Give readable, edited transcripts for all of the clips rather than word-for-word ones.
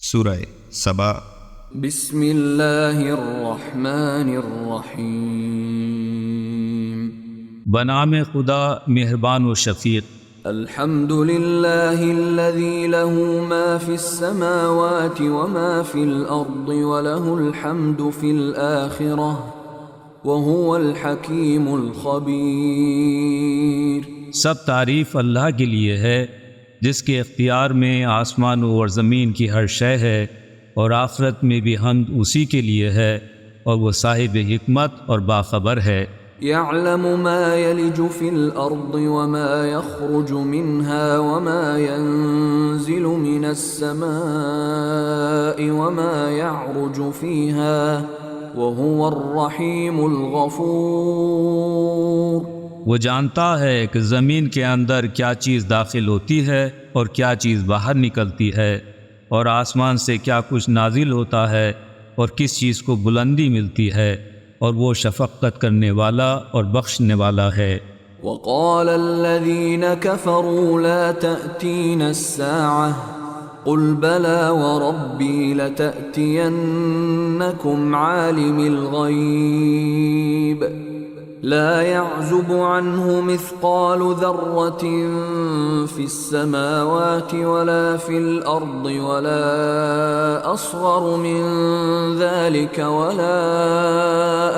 سورہ سبا۔ بسم اللہ الرحمن الرحیم، بنام خدا مہربان و شفیق۔ الحمد للہ الذی له ما فی السماوات وما فی الارض وله الحمد فی الآخرہ وهو الحکیم الخبیر۔ سب تعریف اللہ کے لیے ہے جس کے اختیار میں آسمانوں اور زمین کی ہر شے ہے، اور آخرت میں بھی حمد اسی کے لیے ہے، اور وہ صاحب حکمت اور باخبر ہے۔ يعلم ما يلج في الأرض وما يخرج منها وما ينزل من السماء وما يعرج فيها وهو الرحيم الغفور۔ وہ جانتا ہے کہ زمین کے اندر کیا چیز داخل ہوتی ہے اور کیا چیز باہر نکلتی ہے، اور آسمان سے کیا کچھ نازل ہوتا ہے اور کس چیز کو بلندی ملتی ہے، اور وہ شفقت کرنے والا اور بخشنے والا ہے۔ وقال الذين كفروا لا تأتين الساعة قل بلى وربي لتأتينكم عالم الغيب لا يعزب عنه مثقال ذرة في السماوات ولا في الأرض ولا أصغر من ذلك ولا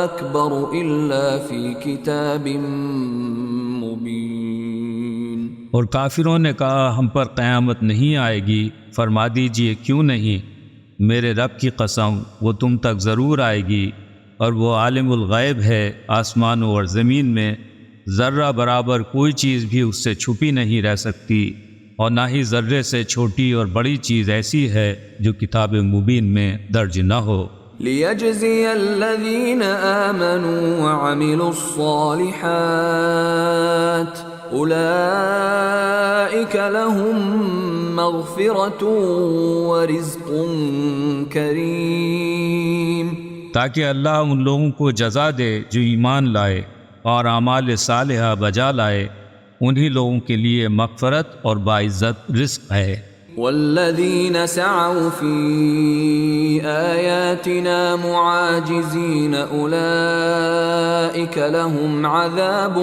أكبر إلا في كتاب مبين۔ اور کافروں نے کہا ہم پر قیامت نہیں آئے گی، فرما دیجئے کیوں نہیں، میرے رب کی قسم وہ تم تک ضرور آئے گی، اور وہ عالم الغیب ہے، آسمانوں اور زمین میں ذرہ برابر کوئی چیز بھی اس سے چھپی نہیں رہ سکتی، اور نہ ہی ذرے سے چھوٹی اور بڑی چیز ایسی ہے جو کتاب مبین میں درج نہ ہو۔ لِيَجْزِيَ الَّذِينَ آمَنُوا وَعَمِلُوا الصَّالِحَاتِ أُولَئِكَ لَهُم مَّغْفِرَةٌ وَرِزْقٌ كَرِيمٌ، تاکہ اللہ ان لوگوں کو جزا دے جو ایمان لائے اور اعمال صالحہ بجا لائے، انہی لوگوں کے لیے مغفرت اور باعزت رزق ہے۔ والذین سعوا فی آیاتنا معاجزین اولئک لهم عذاب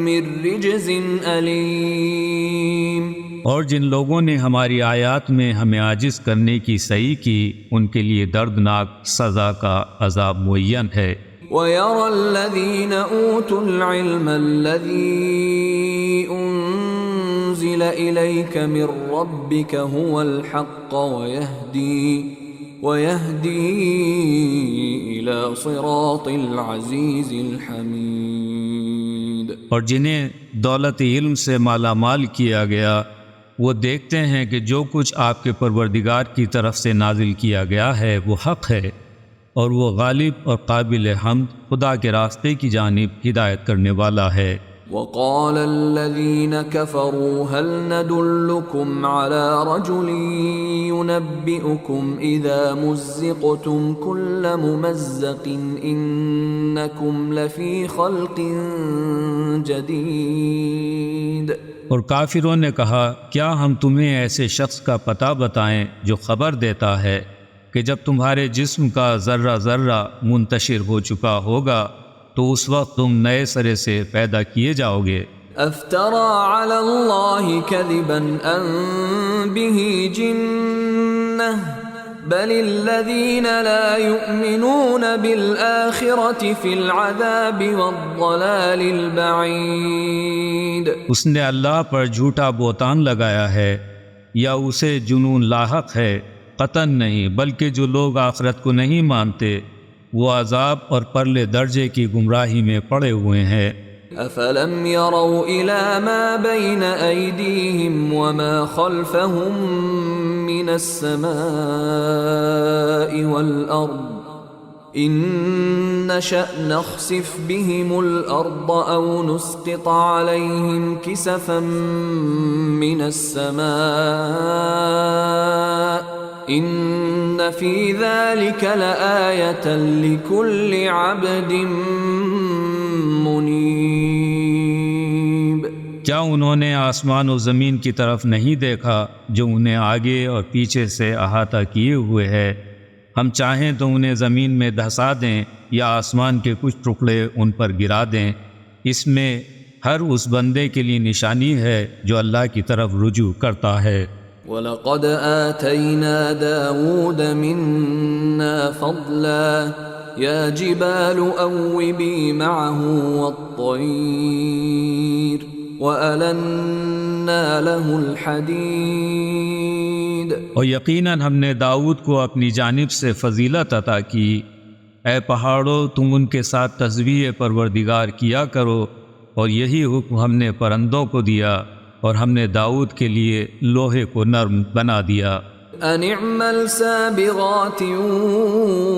من رجز علیم۔ اور جن لوگوں نے ہماری آیات میں ہمیں عاجز کرنے کی صحیح کی، ان کے لیے دردناک سزا کا عذاب معین ہے۔ وَيَرَى الَّذِينَ أُوتُوا الْعِلْمَ الَّذِي أُنزِلَ إِلَيْكَ مِن رَّبِّكَ هُوَ الْحَقَّ وَيَهْدِي إِلَى صِرَاطِ الْعَزِيزِ الْحَمِيدِ۔ اور جنہیں دولت علم سے مالا مال کیا گیا، وہ دیکھتے ہیں کہ جو کچھ آپ کے پروردگار کی طرف سے نازل کیا گیا ہے وہ حق ہے، اور وہ غالب اور قابل حمد خدا کے راستے کی جانب ہدایت کرنے والا ہے۔ وقال الذين كفروا هل ندلكم على رجل ينبئكم إذا مزقتم كل ممزق إنكم لفي خلق جديد۔ اور کافروں نے کہا کیا ہم تمہیں ایسے شخص کا پتہ بتائیں جو خبر دیتا ہے کہ جب تمہارے جسم کا ذرہ ذرہ منتشر ہو چکا ہوگا تو اس وقت تم نئے سرے سے پیدا کیے جاؤ گے۔ افترى على الله كذبا ام به جنة بل الذين لا يؤمنون بالآخرة في العذاب والضلال البعيد۔ اس نے اللہ پر جھوٹا بہتان لگایا ہے، یا اسے جنون لاحق ہے؟ قطعاً نہیں، بلکہ جو لوگ آخرت کو نہیں مانتے وہ عذاب اور پرلے درجے کی گمراہی میں پڑے ہوئے ہیں۔ افلم يروا الى ما بين ايديهم وما خلفهم من السماء والارض ان نشأ نخسف بهم الارض او نسقط عليهم كسفا من السماء ان فی ذلک لآیۃ لکل عبد منیب۔ کیا انہوں نے آسمان و زمین کی طرف نہیں دیکھا جو انہیں آگے اور پیچھے سے احاطہ کیے ہوئے ہے؟ ہم چاہیں تو انہیں زمین میں دھسا دیں یا آسمان کے کچھ ٹکڑے ان پر گرا دیں، اس میں ہر اس بندے کے لیے نشانی ہے جو اللہ کی طرف رجوع کرتا ہے۔ وَلَقَدْ آتَيْنَا دَاوُودَ مِنَّا فَضْلًا يَا جِبَالُ أَوِّبِي مَعَهُ وَالطَّيْرَ وَأَلَنَّا لَهُ الْحَدِيدَ۔ اور یقیناً ہم نے داؤد کو اپنی جانب سے فضیلت عطا کی۔ اے پہاڑوں، تم ان کے ساتھ تسبیح پروردگار کیا کرو، اور یہی حکم ہم نے پرندوں کو دیا، اور ہم نے داؤد کے لیے لوہے کو نرم بنا دیا۔ أَنِ اعْمَلْ سَابِغَاتٍ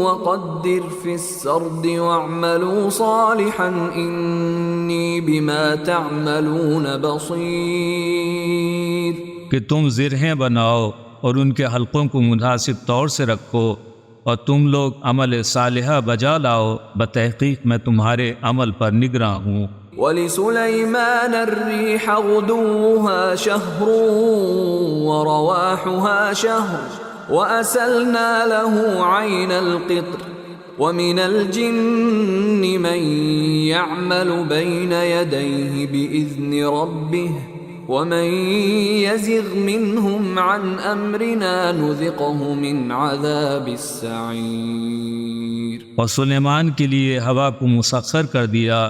وَقَدِّرْ فِي السَّرْدِ وَاعْمَلُوا صَالِحًا إِنِّي بِمَا تَعْمَلُونَ بَصِيرٌ۔ کہ تم زرہیں بناؤ اور ان کے حلقوں کو مناسب طور سے رکھو، اور تم لوگ عمل صالحہ بجا لاؤ، بتحقیق میں تمہارے عمل پر نگراں ہوں۔ وَلِسُلَيْمَانَ الرِّيحَ غُدُوُّهَا شَهْرٌ وَرَوَاحُهَا شَهْرٌ وَأَسَلْنَا لَهُ عَيْنَ الْقِطْرِ وَمِنَ الْجِنِّ مَن يَعْمَلُ بَيْنَ يَدَيْهِ بِإِذْنِ رَبِّهِ وَمَن يَزِغْ مِنْهُمْ عَنْ أَمْرِنَا نُذِقْهُ مِنْ عَذَابِ السَّعِيرِ۔ اور سلیمان کے لیے ہوا کو مسخر کر دیا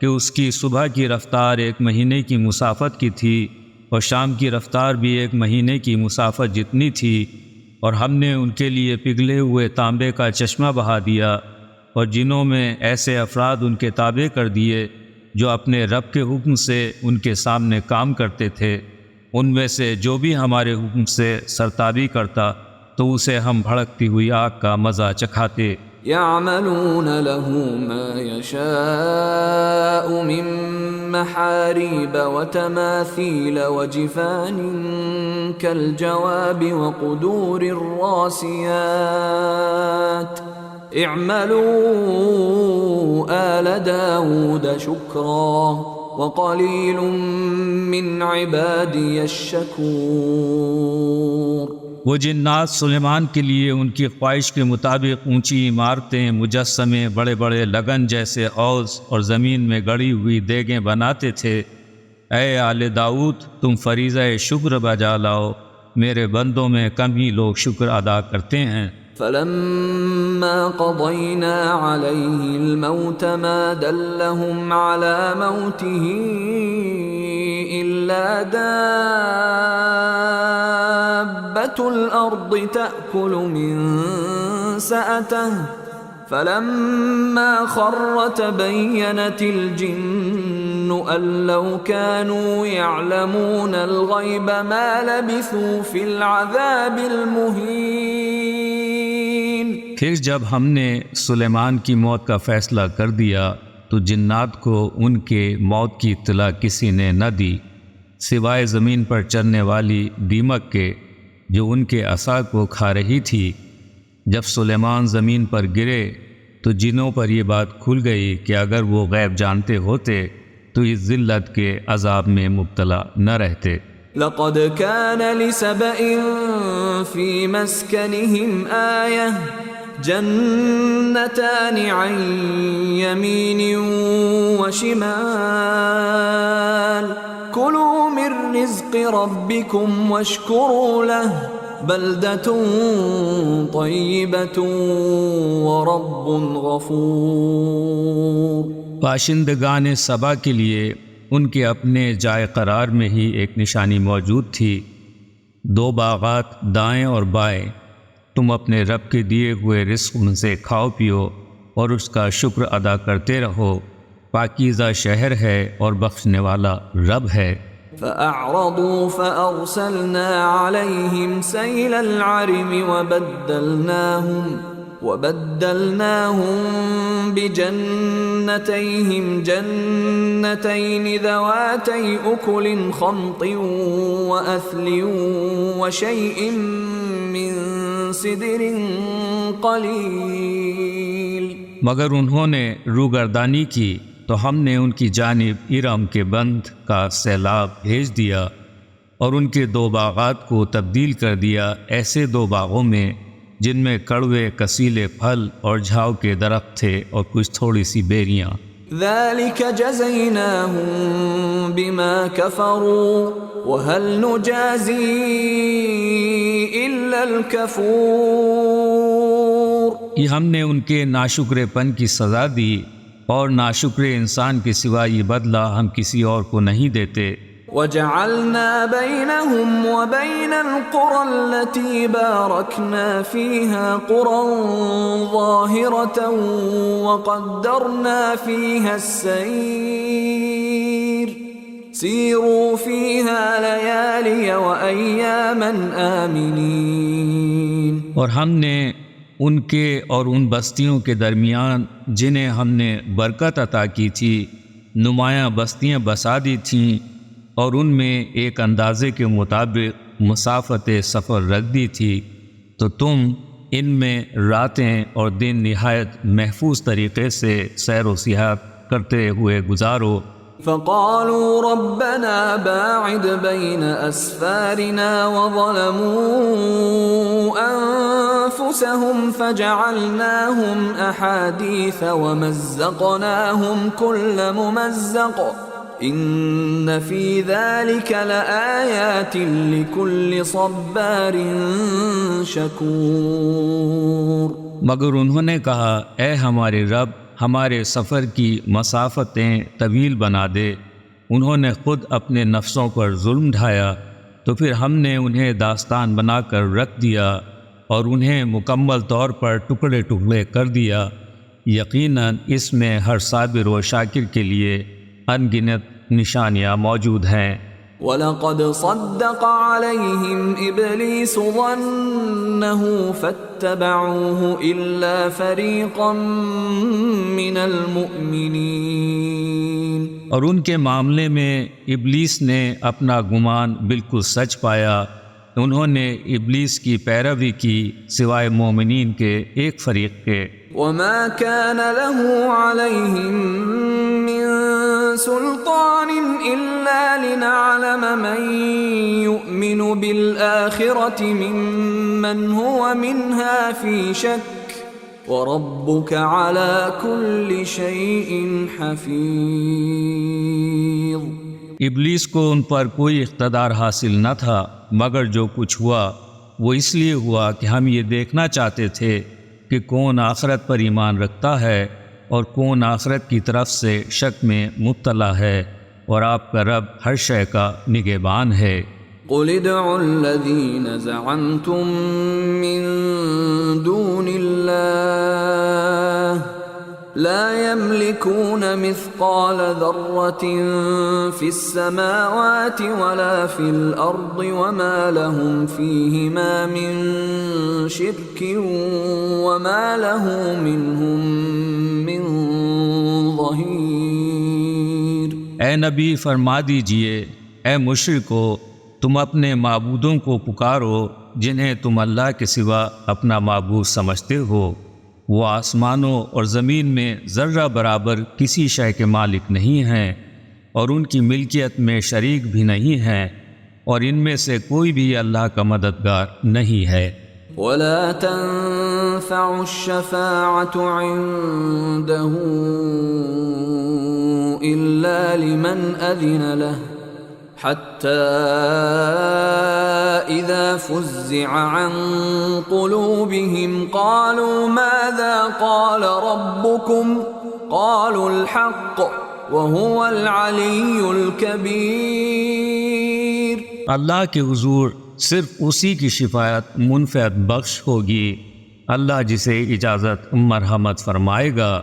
کہ اس کی صبح کی رفتار 1 مہینے کی مسافت کی تھی، اور شام کی رفتار بھی 1 مہینے کی مسافت جتنی تھی، اور ہم نے ان کے لیے پگھلے ہوئے تانبے کا چشمہ بہا دیا، اور جنوں میں ایسے افراد ان کے تابع کر دیے جو اپنے رب کے حکم سے ان کے سامنے کام کرتے تھے۔ ان میں سے جو بھی ہمارے حکم سے سرتابی کرتا تو اسے ہم بھڑکتی ہوئی آگ کا مزہ چکھاتے۔ يَعْمَلُونَ لَهُ مَا يَشَاءُ مِن مَّحَارِيبَ وَتَمَاثِيلَ وَجِفَانٍ كَالْجَوَابِ وَقُدُورٍ رَّاسِيَاتٍ اعْمَلُوا آلَ دَاوُودَ شُكْرًا وَقَلِيلٌ مِّنْ عِبَادِيَ الشَّكُورُ۔ وہ جنات سلیمان کے لیے ان کی خواہش کے مطابق اونچی عمارتیں، مجسمے، بڑے بڑے لگن جیسے حوض اور زمین میں گڑی ہوئی دیگیں بناتے تھے۔ اے آل داؤد، تم فریضہ شکر بجا لاؤ، میرے بندوں میں کم ہی لوگ شکر ادا کرتے ہیں۔ فَلَمَّا قَضَيْنَا عَلَيْهِ الْمَوْتَ مَا دَلَّهُمْ عَلَى مَوْتِهِ إِلَّا دَابَّةُ الْأَرْضِ تَأْكُلُ مِنْ سَأَتَهُ فَلَمَّا خَرَّ تَبَيَّنَتِ الْجِنُّ أَن لَّوْ كَانُوا يَعْلَمُونَ الْغَيْبَ مَا لَبِثُوا فِي الْعَذَابِ الْمُهِينِ۔ پھر جب ہم نے سلیمان کی موت کا فیصلہ کر دیا تو جنات کو ان کے موت کی اطلاع کسی نے نہ دی سوائے زمین پر چلنے والی دیمک کے جو ان کے عصا کو کھا رہی تھی۔ جب سلیمان زمین پر گرے تو جنوں پر یہ بات کھل گئی کہ اگر وہ غیب جانتے ہوتے تو اس ذلت کے عذاب میں مبتلا نہ رہتے۔ لَقَدْ كَانَ لِسَبَإٍ فِي مَسْكَنِهِمْ آيَةٌ جَنَّتَانِ عَنْ يَمِينٍ وَشِمَالٍ كُلُوا مِن رِّزْقِ رَبِّكُمْ وَاشْكُرُوا لَهُ بَلْدَةٌ طَيِّبَةٌ وَرَبٌّ غَفُورٌ۔ باشندگان سبا کے لیے ان کے اپنے جائے قرار میں ہی ایک نشانی موجود تھی، 2 باغات دائیں اور بائیں۔ تم اپنے رب کے دیے ہوئے رزق ان سے کھاؤ پیو اور اس کا شکر ادا کرتے رہو، پاکیزہ شہر ہے اور بخشنے والا رب ہے۔ فَأَعْرَضُوا فَأَرْسَلْنَا عَلَيْهِمْ سَيْلَ الْعَرِمِ وَبَدَّلْنَاهُمْ بِجَنَّتَيْهِمْ جَنَّتَيْنِ ذَوَاتَيْ أُكُلٍ خَمْطٍ وَأَثْلٍ وَشَيْءٍ مِّن سِدْرٍ قَلِيلٍ۔ مگر انہوں نے روگردانی کی تو ہم نے ان کی جانب ارم کے بند کا سیلاب بھیج دیا اور ان کے 2 باغات کو تبدیل کر دیا ایسے 2 باغوں میں جن میں کڑوے کسیلے پھل اور جھاؤ کے درخت تھے اور کچھ تھوڑی سی بیریاں۔ ذلك جزيناهم بما كفروا وهل نجازي إلا الكفور۔ یہ ہم نے ان کے ناشکرے پن کی سزا دی، اور ناشکرے انسان کے سوا یہ بدلہ ہم کسی اور کو نہیں دیتے۔ وجعلنا بينهم وبين القرى التي باركنا فيها قرى ظاهرة وقدرنا فيها السير سيروا فيها ليالي وأياما آمنين۔ اور ہم نے ان کے اور ان بستیوں کے درمیان جنہیں ہم نے برکت عطا کی تھی نمایاں بستیاں بسا دی تھیں، اور ان میں ایک اندازے کے مطابق مسافت سفر رکھ دی تھی، تو تم ان میں راتیں اور دن نہایت محفوظ طریقے سے سیر و سیاحت کرتے ہوئے گزارو۔ فقالوا ربنا باعد بين أسفارنا وظلموا أنفسهم فجعلناهم أحاديث ومزقناهم كل ممزق إن في ذلك لآيات لكل صبار شكور۔ مگر انہوں نے کہا اے ہمارے رب ہمارے سفر کی مسافتیں طویل بنا دے۔ انہوں نے خود اپنے نفسوں پر ظلم ڈھایا، تو پھر ہم نے انہیں داستان بنا کر رکھ دیا اور انہیں مکمل طور پر ٹکڑے ٹکڑے کر دیا۔ یقیناً اس میں ہر صابر و شاکر کے لیے ان گنت نشانیاں موجود ہیں۔ وَلَقَدْ صَدَّقَ عَلَيْهِمْ إِبْلِيسُ ظَنَّهُ فَاتَّبَعُوهُ إِلَّا فَرِيقًا مِّنَ الْمُؤْمِنِينَ۔ اور ان کے معاملے میں ابلیس نے اپنا گمان بالکل سچ پایا، انہوں نے ابلیس کی پیروی کی سوائے مومنین کے ایک فریق کے۔ وَمَا كَانَ لَهُ عَلَيْهِمْ مِّن سُلْطَانٍ إِلَّا لِنَعْلَمَ مَن يُؤْمِنُ بِالْآخِرَةِ مِمَّنْ هُوَ مِنْهَا فِي شَكٍّ وَرَبُّكَ عَلَى كُلِّ شَيْءٍ حَفِيظٌ۔ ابلیس کو ان پر کوئی اقتدار حاصل نہ تھا، مگر جو کچھ ہوا وہ اس لیے ہوا کہ ہم یہ دیکھنا چاہتے تھے کہ کون آخرت پر ایمان رکھتا ہے اور کون آخرت کی طرف سے شک میں مبتلا ہے، اور آپ کا رب ہر شے کا نگہبان ہے۔ قُلِ ادْعُوا الَّذِينَ زَعَمْتُم مِّن دُونِ اللَّهِ لَا يَمْلِكُونَ مِثْقَالَ ذَرَّةٍ فِي السَّمَاوَاتِ وَلَا فِي الْأَرْضِ وَمَا لَهُمْ فِيهِمَا مِن شِرْكٍ وَمَا لَهُ مِنْهُم مِّن ظَهِيرٍ۔ اے نبی فرما دیجئے اے مشرکو، تم اپنے معبودوں کو پکارو جنہیں تم اللہ کے سوا اپنا معبود سمجھتے ہو، وہ آسمانوں اور زمین میں ذرہ برابر کسی شے کے مالک نہیں ہیں، اور ان کی ملکیت میں شریک بھی نہیں ہیں، اور ان میں سے کوئی بھی اللہ کا مددگار نہیں ہے۔ وَلَا تَنفَعُ الشَّفَاعَةُ عِندَهُ إِلَّا لِمَنْ أَذِنَ لَهُ حَتَّى إِذَا فُزِّعَ عَنْ قُلُوبِهِمْ قَالُوا مَاذَا قَالَ رَبُّكُمْ قَالُوا الْحَقَّ وَهُوَ الْعَلِيُّ الْكَبِيرُ۔ اللہ کے حضور صرف اسی کی شفاعت منفعت بخش ہوگی، اللہ جسے اجازت مرحمت فرمائے گا،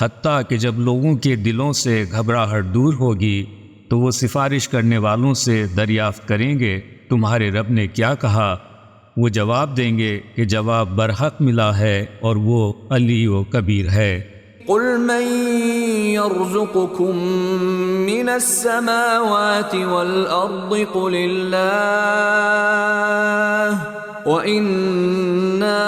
حتیٰ کہ جب لوگوں کے دلوں سے گھبراہٹ دور ہوگی تو وہ سفارش کرنے والوں سے دریافت کریں گے تمہارے رب نے کیا کہا، وہ جواب دیں گے کہ جواب برحق ملا ہے اور وہ علی و کبیر ہے۔ قُلْ مَن يَرْزُقُكُم مِّنَ السَّمَاوَاتِ وَالْأَرْضِ قُلِ اللَّهُ وَإِنَّا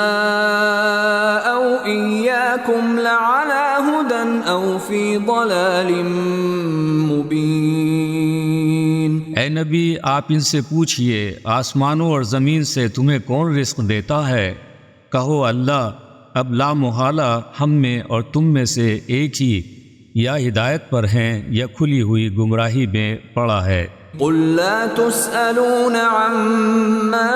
أَوْ إِيَّاكُمْ لَعَلَىٰ هُدًى أَوْ فِي ضلال مبین۔ اے نبی آپ ان سے پوچھئے آسمانوں اور زمین سے تمہیں کون رزق دیتا ہے؟ کہو اللہ، اب لا محالہ ہم میں اور تم میں سے ایک ہی یا ہدایت پر ہیں یا کھلی ہوئی گمراہی میں پڑا ہے۔ قل لا تسألون عما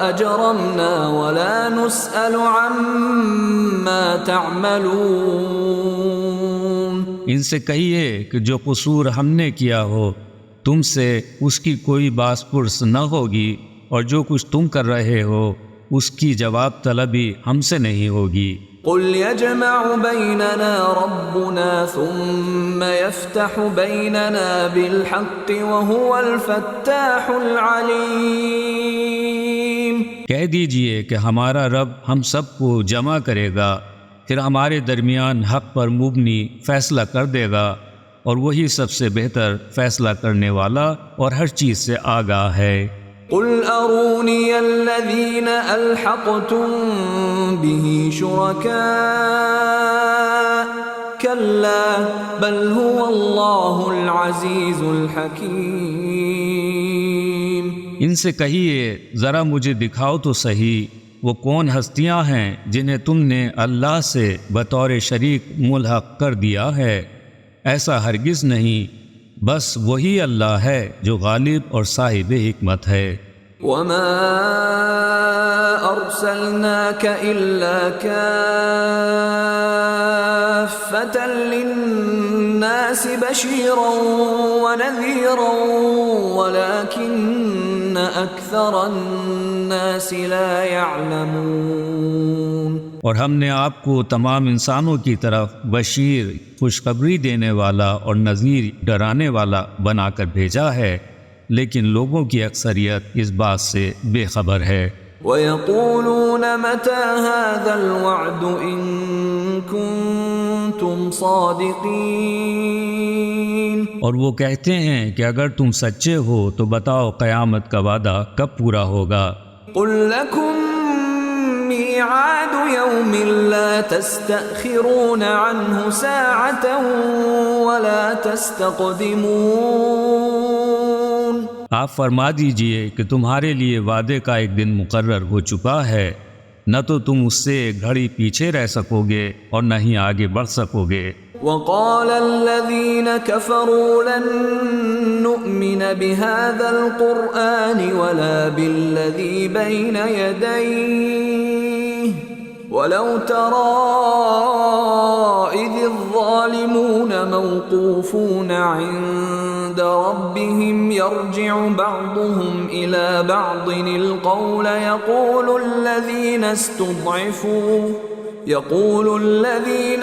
اجرمنا ولا نسأل عما تعملون۔ ان سے کہیے کہ جو قصور ہم نے کیا ہو تم سے اس کی کوئی باس پرس نہ ہوگی، اور جو کچھ تم کر رہے ہو اس کی جواب طلبی ہم سے نہیں ہوگی۔ قل يجمع بيننا ربنا ثم يفتح بيننا بالحق وهو الفتاح العليم۔ کہہ دیجئے کہ ہمارا رب ہم سب کو جمع کرے گا، پھر ہمارے درمیان حق پر مبنی فیصلہ کر دے گا، اور وہی سب سے بہتر فیصلہ کرنے والا اور ہر چیز سے آگاہ ہے۔ قل اروني الذين الحقتم به شركاء كلا بل هو الله العزيز الحكيم۔ ان سے کہیے ذرا مجھے دکھاؤ تو صحیح وہ کون ہستیاں ہیں جنہیں تم نے اللہ سے بطور شریک ملحق کر دیا ہے، ایسا ہرگز نہیں، بس وہی اللہ ہے جو غالب اور صاحب حکمت ہے۔ وما ارسلناك الا كافة للناس بشيرا ونذيرا ولكن اكثر الناس لا يعلمون۔ اور ہم نے آپ کو تمام انسانوں کی طرف بشیر خوشخبری دینے والا اور نذیر ڈرانے والا بنا کر بھیجا ہے، لیکن لوگوں کی اکثریت اس بات سے بے خبر ہے۔ وَيَقُولُونَ مَتَى هَذَا الْوَعْدُ إِن كُنتُمْ صَادِقِينَ۔ اور وہ کہتے ہیں کہ اگر تم سچے ہو تو بتاؤ قیامت کا وعدہ کب پورا ہوگا۔ قُل لَّكُم مِّيعَادُ يَوْمٍ لَّا تَسْتَأْخِرُونَ عَنْهُ سَاعَةً وَلَا تَسْتَقْدِمُونَ۔ آپ فرما دیجئے کہ تمہارے لیے وعدے کا ایک دن مقرر ہو چکا ہے، نہ تو تم اس سے ایک گھڑی پیچھے رہ سکو گے اور نہ ہی آگے بڑھ سکو گے۔ وقال الذين كفروا لن نؤمن بهذا القرآن ولا بالذي بين يديه ولو ترى إذ الظالمون موقوفون عند ربهم يرجع بعضهم إلى بعض القول يقول الذين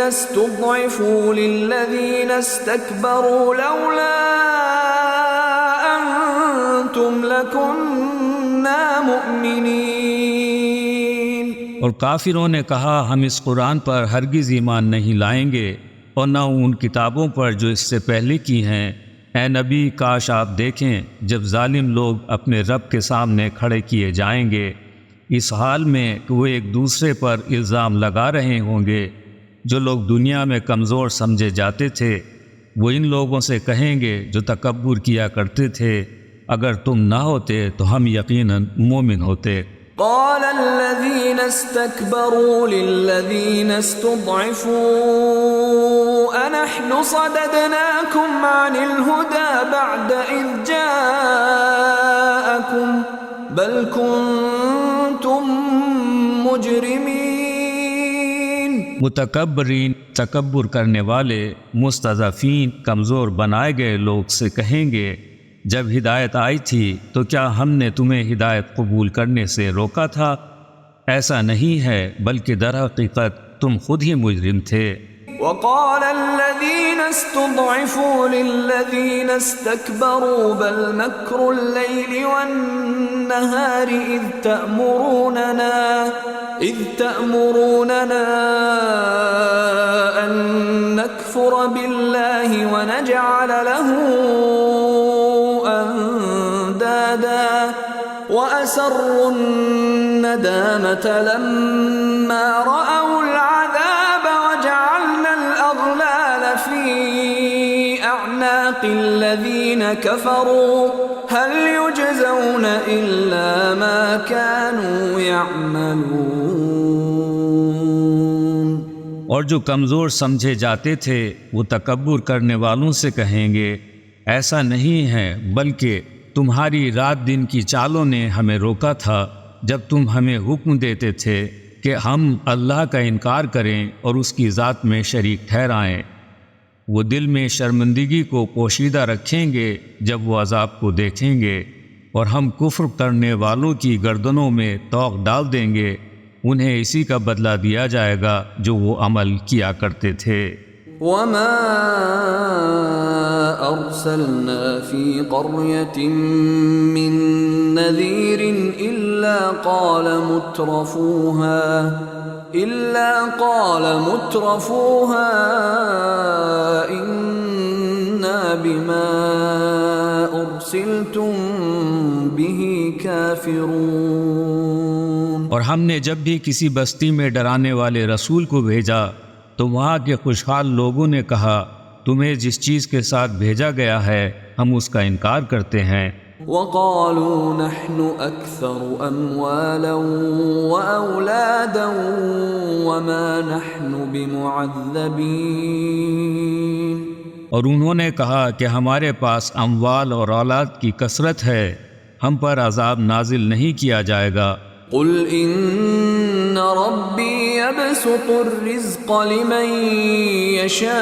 استضعفوا للذين استكبروا لولا أنتم لكنا مؤمنين۔ اور کافروں نے کہا ہم اس قرآن پر ہرگز ایمان نہیں لائیں گے اور نہ ان کتابوں پر جو اس سے پہلے کی ہیں۔ اے نبی کاش آپ دیکھیں جب ظالم لوگ اپنے رب کے سامنے کھڑے کیے جائیں گے اس حال میں کہ وہ ایک دوسرے پر الزام لگا رہے ہوں گے۔ جو لوگ دنیا میں کمزور سمجھے جاتے تھے وہ ان لوگوں سے کہیں گے جو تکبر کیا کرتے تھے اگر تم نہ ہوتے تو ہم یقیناً مومن ہوتے۔ قال الذين استكبروا للذين استضعفوا أنحن صددناكم عن الهدى بعد إذ جاءكم بل كنتم مجرمين۔ متکبرین تکبر کرنے والے مستضعفین کمزور بنائے گئے لوگ سے کہیں گے جب ہدایت آئی تھی تو کیا ہم نے تمہیں ہدایت قبول کرنے سے روکا تھا؟ ایسا نہیں ہے بلکہ در حقیقت تم خود ہی مجرم تھے۔ وقال الذين استضعفوا للذين استكبروا بل مكر الليل والنهار إذ تأمروننا أن نكفر بالله ونجعل له أندادا وأسروا الندامة لما رأوا العذاب وجعلنا الأغلال كفروا هل يجزون إلا ما كانوا يعملون۔ اور جو کمزور سمجھے جاتے تھے وہ تکبر کرنے والوں سے کہیں گے ایسا نہیں ہے بلکہ تمہاری رات دن کی چالوں نے ہمیں روکا تھا جب تم ہمیں حکم دیتے تھے کہ ہم اللہ کا انکار کریں اور اس کی ذات میں شریک ٹھہرائیں۔ وہ دل میں شرمندگی کو پوشیدہ رکھیں گے جب وہ عذاب کو دیکھیں گے، اور ہم کفر کرنے والوں کی گردنوں میں طوق ڈال دیں گے، انہیں اسی کا بدلہ دیا جائے گا جو وہ عمل کیا کرتے تھے۔ وما أرسلنا في قرية من نذير إلا قال مترفوها إنا بما أرسلتم به كافرون۔ اور ہم نے جب بھی کسی بستی میں ڈرانے والے رسول کو بھیجا تو وہاں کے خوشحال لوگوں نے کہا تمہیں جس چیز کے ساتھ بھیجا گیا ہے ہم اس کا انکار کرتے ہیں۔ وقالوا نحن أكثر أموالا وأولادا وما نحن بمعذبين۔ اور انہوں نے کہا کہ ہمارے پاس اموال اور اولاد کی کثرت ہے، ہم پر عذاب نازل نہیں کیا جائے گا۔ قل ان ربی یبسط الرزق لمن یشاء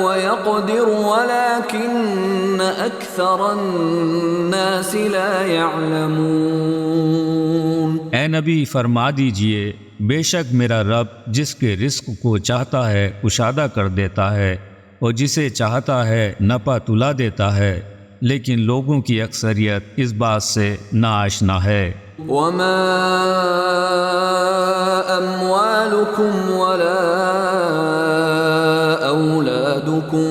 ویقدر ولكن اکثر الناس لا يعلمون۔ اے نبی فرما دیجئے بے شک میرا رب جس کے رزق کو چاہتا ہے کشادہ کر دیتا ہے اور جسے چاہتا ہے نپا تلا دیتا ہے، لیکن لوگوں کی اکثریت اس بات سے ناآشنا ہے۔ وما اموالکم ولا اولادکم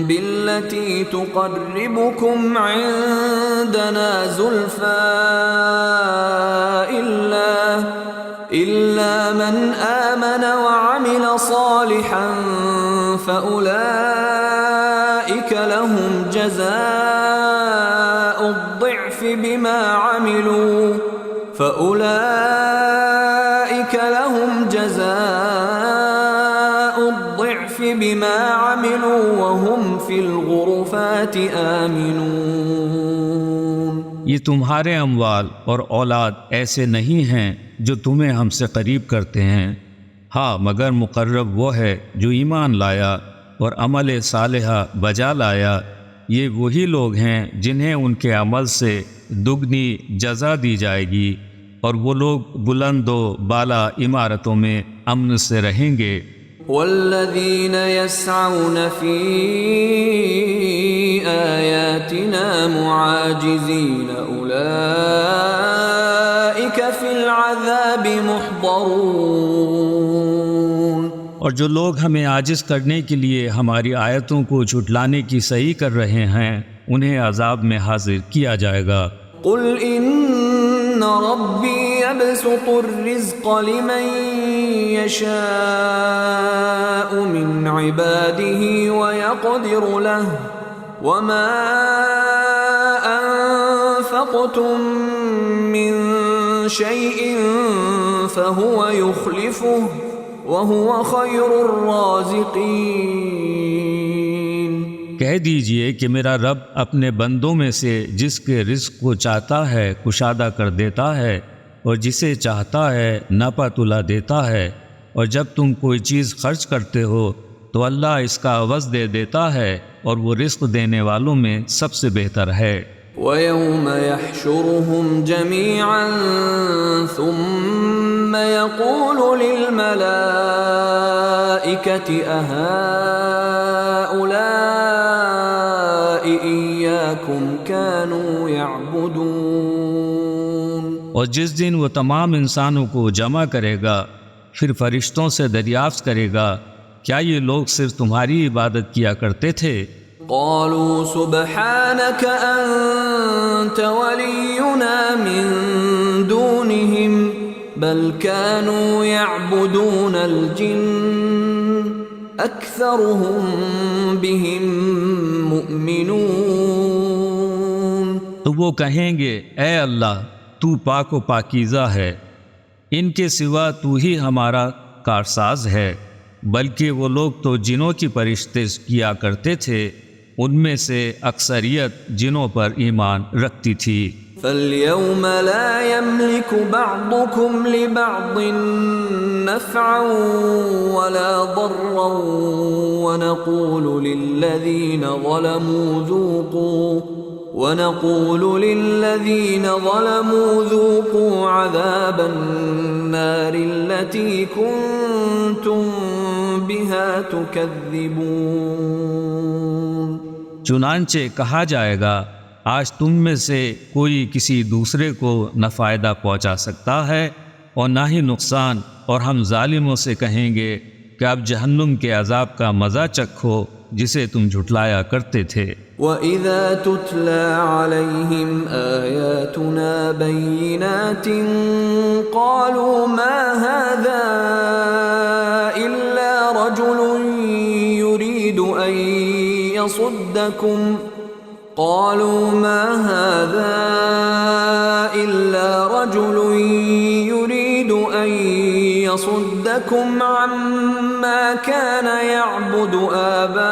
بالتي تقربكم عندنا زلفى إلا من آمن وعمل صالحا فأولئك لهم جزاء الضعف بما عملوا وهم في الغرفات آمنون۔ یہ تمہارے اموال اور اولاد ایسے نہیں ہیں جو تمہیں ہم سے قریب کرتے ہیں، ہاں مگر مقرب وہ ہے جو ایمان لایا اور عمل صالحہ بجا لایا، یہ وہی لوگ ہیں جنہیں ان کے عمل سے دگنی جزا دی جائے گی، اور وہ لوگ بلند و بالا عمارتوں میں امن سے رہیں گے۔ والذین یسعون فی آیاتنا معاجزین اولئک فی العذاب محضرون۔ اور جو لوگ ہمیں عاجز کرنے کے لیے ہماری آیتوں کو جھٹلانے کی صحیح کر رہے ہیں انہیں عذاب میں حاضر کیا جائے گا۔ قل ان ربی یبسط الرزق لمن یشاء من عباده ویقدر له وما انفقتم من شیء فهو یخلفه وَهُوَ خَيْرُ الرَّازِقِينَ۔ کہہ دیجئے کہ میرا رب اپنے بندوں میں سے جس کے رزق کو چاہتا ہے کشادہ کر دیتا ہے اور جسے چاہتا ہے ناپا تلا دیتا ہے، اور جب تم کوئی چیز خرچ کرتے ہو تو اللہ اس کا عوض دے دیتا ہے، اور وہ رزق دینے والوں میں سب سے بہتر ہے۔ وَيَوْمَ يَحْشُرُهُمْ جَمِيعًا ثُمَّ يَقُولُ لِلْمَلَائِكَةِ أَهَؤُلَاءِ إِيَّاكُمْ كَانُوا يَعْبُدُونَ۔ اور جس دن وہ تمام انسانوں کو جمع کرے گا پھر فرشتوں سے دریافت کرے گا کیا یہ لوگ صرف تمہاری عبادت کیا کرتے تھے؟ قالوا سبحانك أنت ولينا من دونهم بل كانوا يعبدون الجن أكثرهم بهم مؤمنون۔ تو وہ کہیں گے اے اللہ تو پاک و پاکیزہ ہے، ان کے سوا تو ہی ہمارا کارساز ہے، بلکہ وہ لوگ تو جنوں کی پرستش کیا کرتے تھے، ان میں سے اکثریت جنوں پر ایمان رکھتی تھی۔ فَالْيَوْمَ لَا يَمْلِكُ بَعْضُكُمْ لِبَعْضٍ نَفْعًا وَلَا ضَرًّا وَنَقُولُ لِلَّذِينَ ظَلَمُوا ذُوقُوا عَذَابَ النَّارِ الَّتِي كُنتُم بِهَا تُكَذِّبُونَ۔ چنانچہ کہا جائے گا آج تم میں سے کوئی کسی دوسرے کو نہ فائدہ پہنچا سکتا ہے اور نہ ہی نقصان، اور ہم ظالموں سے کہیں گے کہ اب جہنم کے عذاب کا مزہ چکھو جسے تم جھٹلایا کرتے تھے۔ وَإِذَا تُتْلَى عَلَيْهِمْ آيَاتُنَا بَيِّنَاتٍ قَالُوا مَا هَذَا إِلَّا رَجُلٌ يُرِيدُ أَن يَصُدَّكُمْ عَمَّا كَانَ يَعْبُدُ آبَاؤُكُمْ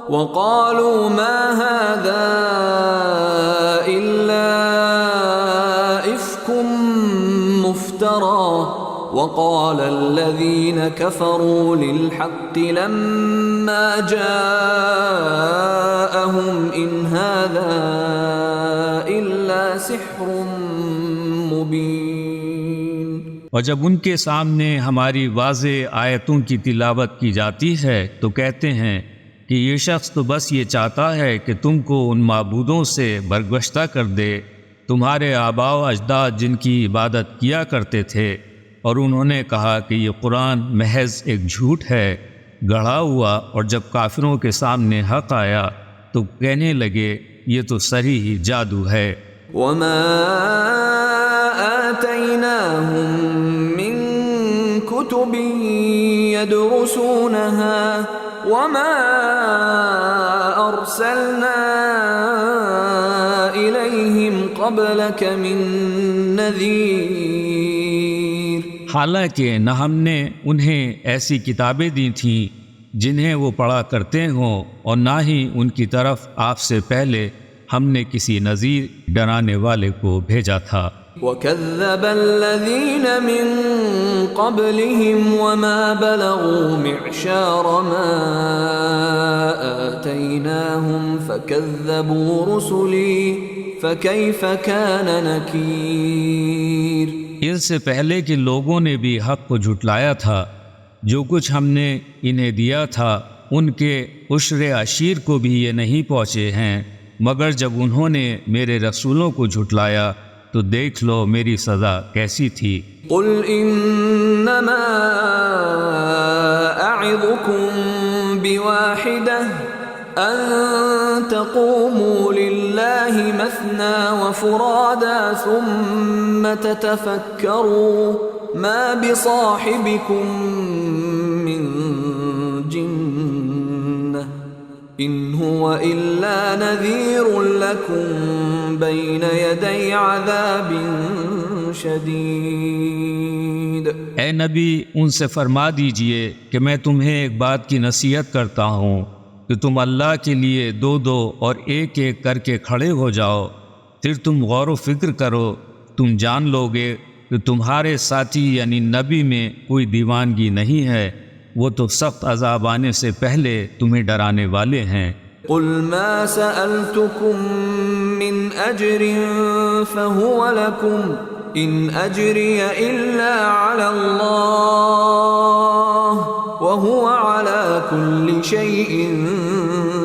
وَقَالُوا مَا هَذَا إِلَّا إِفْكٌ مُفْتَرًى وَقَالَ الَّذِينَ كَفَرُوا لِلْحَقِّ لَمَّا جَاءَهُمْ إِنْ هَذَا إِلَّا سِحْرٌ مُبِينٌ۔ اور جب ان کے سامنے ہماری واضح آیتوں کی تلاوت کی جاتی ہے تو کہتے ہیں کہ یہ شخص تو بس یہ چاہتا ہے کہ تم کو ان معبودوں سے برگزشتہ کر دے، تمہارے آباء و اجداد جن کی عبادت کیا کرتے تھے، اور انہوں نے کہا کہ یہ قرآن محض ایک جھوٹ ہے گڑھا ہوا، اور جب کافروں کے سامنے حق آیا تو کہنے لگے یہ تو صریح جادو ہے۔ وَمَا آتَيْنَاهُم مِّن كُتُبٍ يَدْرُسُونَهَا وَمَا أَرْسَلْنَا إِلَيْهِمْ قَبْلَكَ مِن نَّذِيرٍ۔ حالانکہ نہ ہم نے انہیں ایسی کتابیں دی تھیں جنہیں وہ پڑھا کرتے ہوں، اور نہ ہی ان کی طرف آپ سے پہلے ہم نے کسی نذیر ڈرانے والے کو بھیجا تھا۔ وَكَذَّبَ الَّذِينَ مِن قَبْلِهِمْ وَمَا بَلَغُوا مِعْشَارَ مَا آتَيْنَاهُمْ فَكَذَّبُوا رُسُلِي فَكَيْفَ كَانَ نَكِيرِ۔ ان سے پہلے کے لوگوں نے بھی حق کو جھٹلایا تھا، جو کچھ ہم نے انہیں دیا تھا ان کے عشر عشیر کو بھی یہ نہیں پہنچے ہیں، مگر جب انہوں نے میرے رسولوں کو جھٹلایا تو دیکھ لو میری سزا کیسی تھی۔ قُلْ إِنَّمَا أَعِظُكُمْ بِوَاحِدَةٍ أَن تَقُومُوا لِلَّهِ مَثْنَى وَفُرَادَى ثُمَّ تَتَفَكَّرُوا مَا بِصَاحِبِكُم مِّن جِنَّةٍ إِنْ هُوَ إِلَّا نَذِيرٌ لَكُمْ بَيْنَ يَدَيْ عَذَابٍ شَدِيدٍ۔ اے نبی ان سے فرما دیجئے کہ میں تمہیں ایک بات کی نصیحت کرتا ہوں کہ تم اللہ کے لیے دو دو اور ایک ایک کر کے کھڑے ہو جاؤ، پھر تم غور و فکر کرو، تم جان لو گے کہ تمہارے ساتھی یعنی نبی میں کوئی دیوانگی نہیں ہے، وہ تو سخت عذاب آنے سے پہلے تمہیں ڈرانے والے ہیں۔ قُلْ مَا سَأَلْتُكُم مِّنْ أَجْرٍ فَهُوَ لَكُمْ إِنْ أَجْرِيَ إِلَّا عَلَى اللَّهِ وَهُوَ عَلَى كُلِّ شَيْءٍ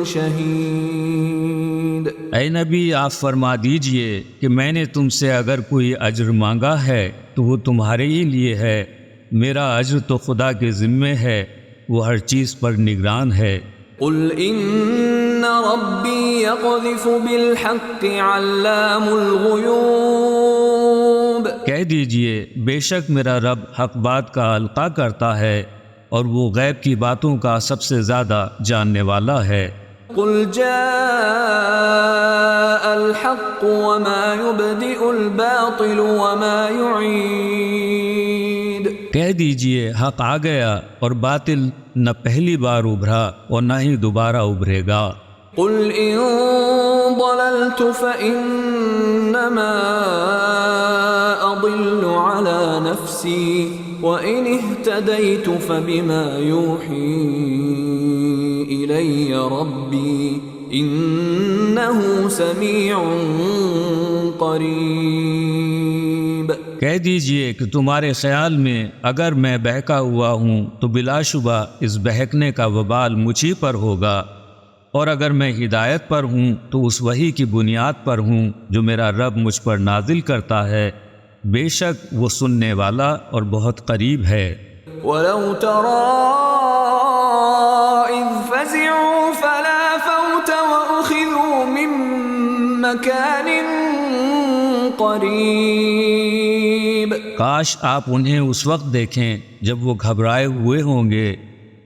شَهِيدٌ۔ اے نبی آپ فرما دیجئے کہ میں نے تم سے اگر کوئی اجر مانگا ہے تو وہ تمہارے ہی لیے ہے، میرا اجر تو خدا کے ذمے ہے، وہ ہر چیز پر نگران ہے۔ قُلْ إِنَّ رَبِّي يَقْذِفُ بِالْحَقِّ عَلَّامُ الْغُيُوبِ۔ کہہ کہہ دیجئے بے شک میرا رب حق بات کا القاء کرتا ہے اور وہ غیب کی باتوں کا سب سے زیادہ جاننے والا ہے۔ قل جاء الحق وما يبدئ الباطل وما يعيد۔ کہہ دیجئے حق آ گیا اور باطل نہ پہلی بار ابھرا اور نہ ہی دوبارہ ابھرے گا۔ قل ان ضللت فانما اضل على نفسي وان اهتديت فبما يوحي الي ربي انه سميع قریب۔ کہہ دیجئے کہ تمہارے خیال میں اگر میں بہکا ہوا ہوں تو بلا شبہ اس بہکنے کا وبال مجھی پر ہوگا، اور اگر میں ہدایت پر ہوں تو اس وحی کی بنیاد پر ہوں جو میرا رب مجھ پر نازل کرتا ہے، بے شک وہ سننے والا اور بہت قریب ہے۔ وَلَوْ تَرَىٰ إِذْ فَزِعُوا فَلَا فَوْتَ وَأُخِذُوا مِن مَّكَانٍ قَرِيبٍ۔ کاش آپ انہیں اس وقت دیکھیں جب وہ گھبرائے ہوئے ہوں گے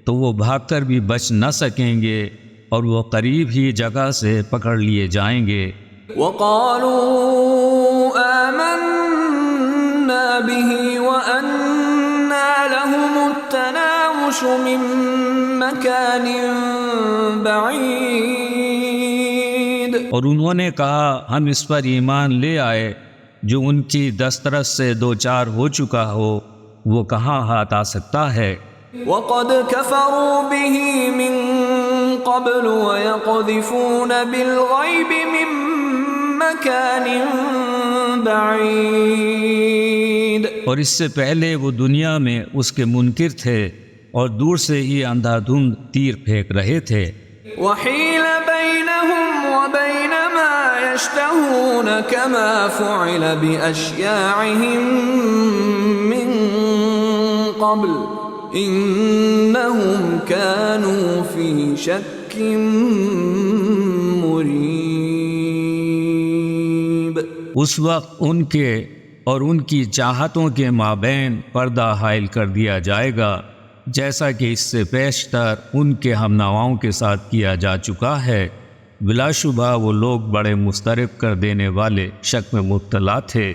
تو وہ بھاگ کر بھی بچ نہ سکیں گے اور وہ قریب ہی جگہ سے پکڑ لیے جائیں گے۔ وَقَالُوا آمَنَّا بِهِ وَأَنَّا لَهُمُ التَّنَاوُشُ مِن مَّكَانٍ بَعِيدٍ۔ اور انہوں نے کہا ہم اس پر ایمان لے آئے جو ان کی دسترس سے دوچار ہو چکا ہو، وہ کہاں ہاتھ آ سکتا ہے۔ وَقَدْ كَفَرُوا بِهِ مِن قَبْلُ وَيَقْذِفُونَ بِالْغَيْبِ مِن مَّكَانٍ بَعِيدٍ۔ اور اس سے پہلے وہ دنیا میں اس کے منکر تھے اور دور سے ہی اندھا دھند تیر پھینک رہے تھے۔ وَحِيلَ بَيْنَهُمْ وَبَيْنَ مَا يَشْتَهُونَ كَمَا فُعِلَ بِأَشْيَاعِهِم مِّن قَبْلُ انہم کانوا فی شک مریب۔ اس وقت ان کے اور ان کی چاہتوں کے مابین پردہ حائل کر دیا جائے گا، جیسا کہ اس سے پیشتر ان کے ہم نواؤں کے ساتھ کیا جا چکا ہے۔ بلا شبہ وہ لوگ بڑے مضطرب کر دینے والے شک میں مبتلا تھے۔